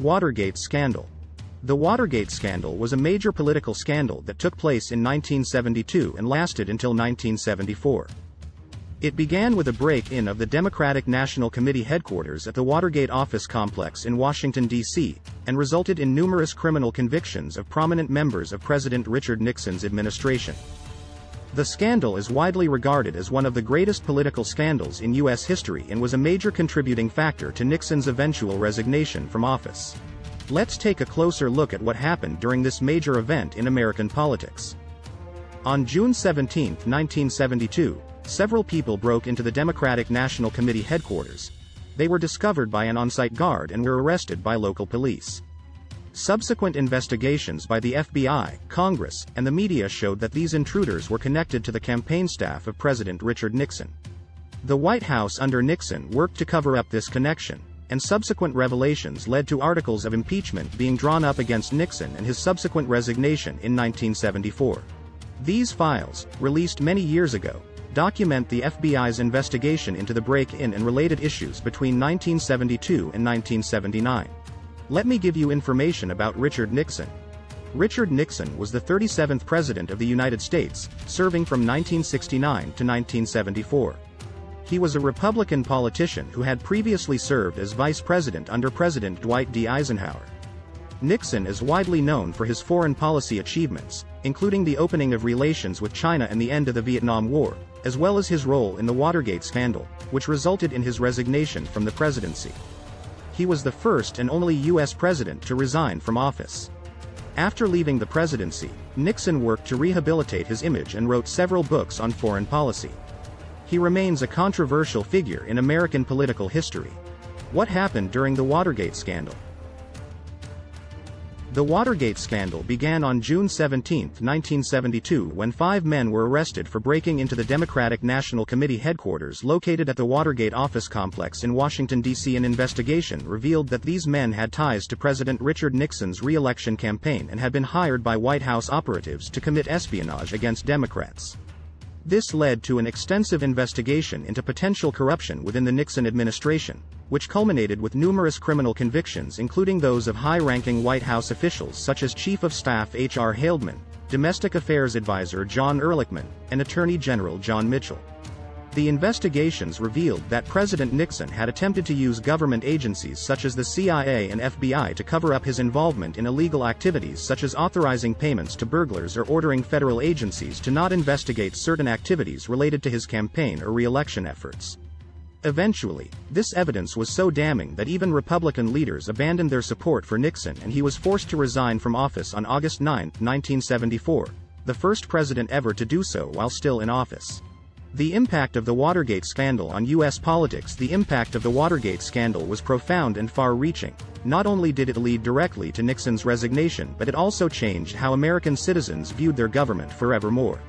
Watergate Scandal. The Watergate Scandal was a major political scandal that took place in 1972 and lasted until 1974. It began with a break-in of the Democratic National Committee headquarters at the Watergate office complex in Washington, D.C., and resulted in numerous criminal convictions of prominent members of President Richard Nixon's administration. The scandal is widely regarded as one of the greatest political scandals in U.S. history and was a major contributing factor to Nixon's eventual resignation from office. Let's take a closer look at what happened during this major event in American politics. On June 17, 1972, several people broke into the Democratic National Committee headquarters. They were discovered by an on-site guard and were arrested by local police. Subsequent investigations by the FBI, Congress, and the media showed that these intruders were connected to the campaign staff of President Richard Nixon. The White House under Nixon worked to cover up this connection, and subsequent revelations led to articles of impeachment being drawn up against Nixon and his subsequent resignation in 1974. These files, released many years ago, document the FBI's investigation into the break-in and related issues between 1972 and 1979. Let me give you information about Richard Nixon. Richard Nixon was the 37th President of the United States, serving from 1969 to 1974. He was a Republican politician who had previously served as Vice President under President Dwight D. Eisenhower. Nixon is widely known for his foreign policy achievements, including the opening of relations with China and the end of the Vietnam War, as well as his role in the Watergate scandal, which resulted in his resignation from the presidency. He was the first and only U.S. president to resign from office. After leaving the presidency, Nixon worked to rehabilitate his image and wrote several books on foreign policy. He remains a controversial figure in American political history. What happened during the Watergate scandal? The Watergate scandal began on June 17, 1972, when 5 men were arrested for breaking into the Democratic National Committee headquarters located at the Watergate office complex in Washington, D.C. An investigation revealed that these men had ties to President Richard Nixon's re-election campaign and had been hired by White House operatives to commit espionage against Democrats. This led to an extensive investigation into potential corruption within the Nixon administration, which culminated with numerous criminal convictions including those of high-ranking White House officials such as Chief of Staff H.R. Haldeman, Domestic Affairs Advisor John Ehrlichman, and Attorney General John Mitchell. The investigations revealed that President Nixon had attempted to use government agencies such as the CIA and FBI to cover up his involvement in illegal activities such as authorizing payments to burglars or ordering federal agencies to not investigate certain activities related to his campaign or re-election efforts. Eventually, this evidence was so damning that even Republican leaders abandoned their support for Nixon and he was forced to resign from office on August 9, 1974, the first president ever to do so while still in office. The impact of the Watergate scandal on U.S. politics. The impact of the Watergate scandal was profound and far-reaching. Not only did it lead directly to Nixon's resignation, but it also changed how American citizens viewed their government forevermore.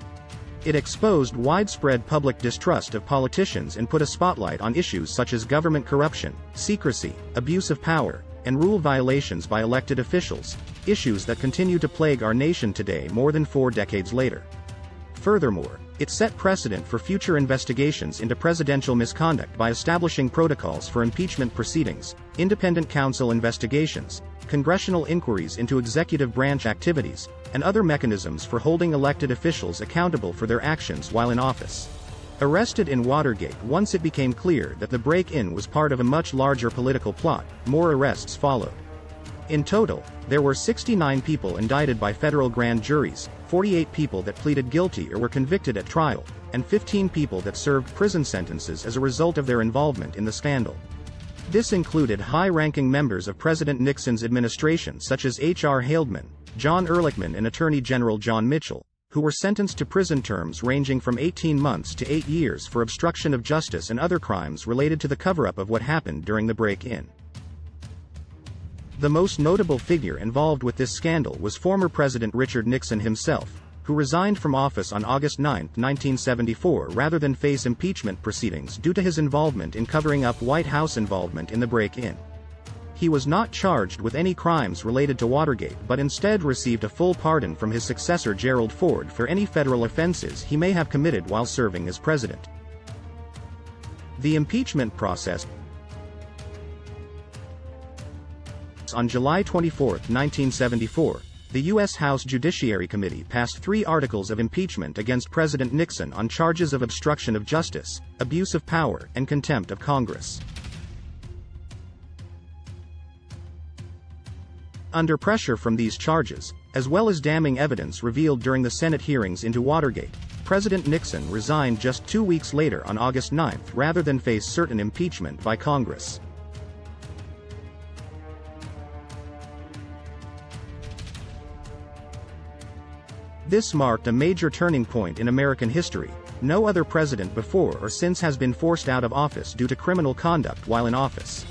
It exposed widespread public distrust of politicians and put a spotlight on issues such as government corruption, secrecy, abuse of power, and rule violations by elected officials, issues that continue to plague our nation today more than 4 decades later. Furthermore, it set precedent for future investigations into presidential misconduct by establishing protocols for impeachment proceedings, independent counsel investigations, congressional inquiries into executive branch activities, and other mechanisms for holding elected officials accountable for their actions while in office. Arrested in Watergate. Once it became clear that the break-in was part of a much larger political plot, more arrests followed. In total, there were 69 people indicted by federal grand juries, 48 people that pleaded guilty or were convicted at trial, and 15 people that served prison sentences as a result of their involvement in the scandal. This included high-ranking members of President Nixon's administration such as H.R. Haldeman, John Ehrlichman and Attorney General John Mitchell, who were sentenced to prison terms ranging from 18 months to 8 years for obstruction of justice and other crimes related to the cover-up of what happened during the break-in. The most notable figure involved with this scandal was former President Richard Nixon himself, who resigned from office on August 9, 1974 rather than face impeachment proceedings due to his involvement in covering up White House involvement in the break-in. He was not charged with any crimes related to Watergate but instead received a full pardon from his successor Gerald Ford for any federal offenses he may have committed while serving as president. The impeachment process. On July 24, 1974, the U.S. House Judiciary Committee passed 3 articles of impeachment against President Nixon on charges of obstruction of justice, abuse of power, and contempt of Congress. Under pressure from these charges, as well as damning evidence revealed during the Senate hearings into Watergate, President Nixon resigned just 2 weeks later on August 9 rather than face certain impeachment by Congress. This marked a major turning point in American history. No other president before or since has been forced out of office due to criminal conduct while in office.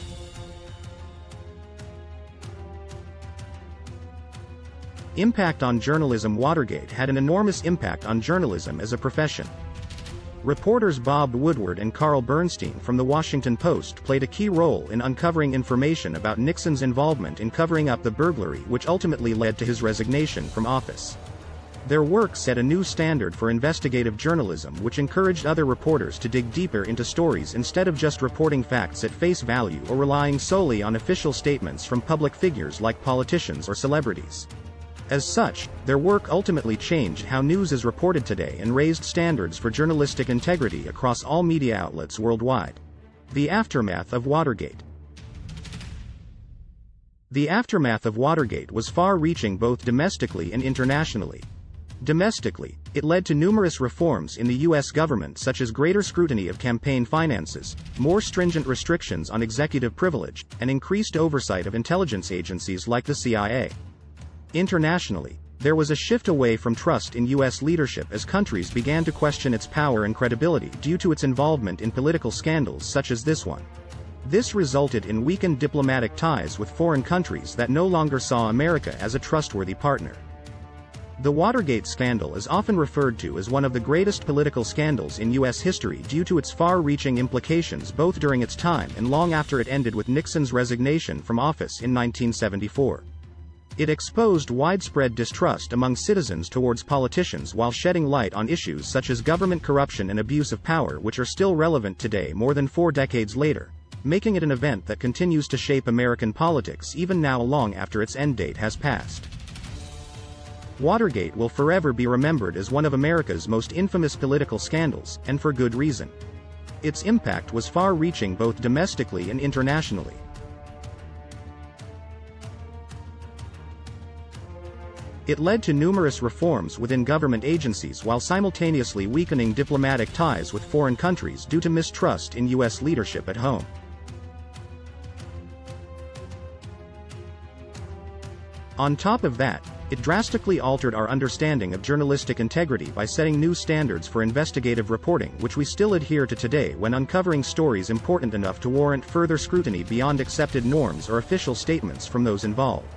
Impact on journalism. Watergate had an enormous impact on journalism as a profession. Reporters Bob Woodward and Carl Bernstein from the Washington Post played a key role in uncovering information about Nixon's involvement in covering up the burglary which ultimately led to his resignation from office. Their work set a new standard for investigative journalism which encouraged other reporters to dig deeper into stories instead of just reporting facts at face value or relying solely on official statements from public figures like politicians or celebrities. As such, their work ultimately changed how news is reported today and raised standards for journalistic integrity across all media outlets worldwide. The aftermath of Watergate. The aftermath of Watergate was far-reaching both domestically and internationally. Domestically, it led to numerous reforms in the U.S. government such as greater scrutiny of campaign finances, more stringent restrictions on executive privilege, and increased oversight of intelligence agencies like the CIA. Internationally, there was a shift away from trust in U.S. leadership as countries began to question its power and credibility due to its involvement in political scandals such as this one. This resulted in weakened diplomatic ties with foreign countries that no longer saw America as a trustworthy partner. The Watergate scandal is often referred to as one of the greatest political scandals in U.S. history due to its far-reaching implications both during its time and long after it ended with Nixon's resignation from office in 1974. It exposed widespread distrust among citizens towards politicians while shedding light on issues such as government corruption and abuse of power which are still relevant today more than 4 decades later, making it an event that continues to shape American politics even now long after its end date has passed. Watergate will forever be remembered as one of America's most infamous political scandals, and for good reason. Its impact was far-reaching both domestically and internationally. It led to numerous reforms within government agencies while simultaneously weakening diplomatic ties with foreign countries due to mistrust in U.S. leadership at home. On top of that, it drastically altered our understanding of journalistic integrity by setting new standards for investigative reporting which we still adhere to today when uncovering stories important enough to warrant further scrutiny beyond accepted norms or official statements from those involved.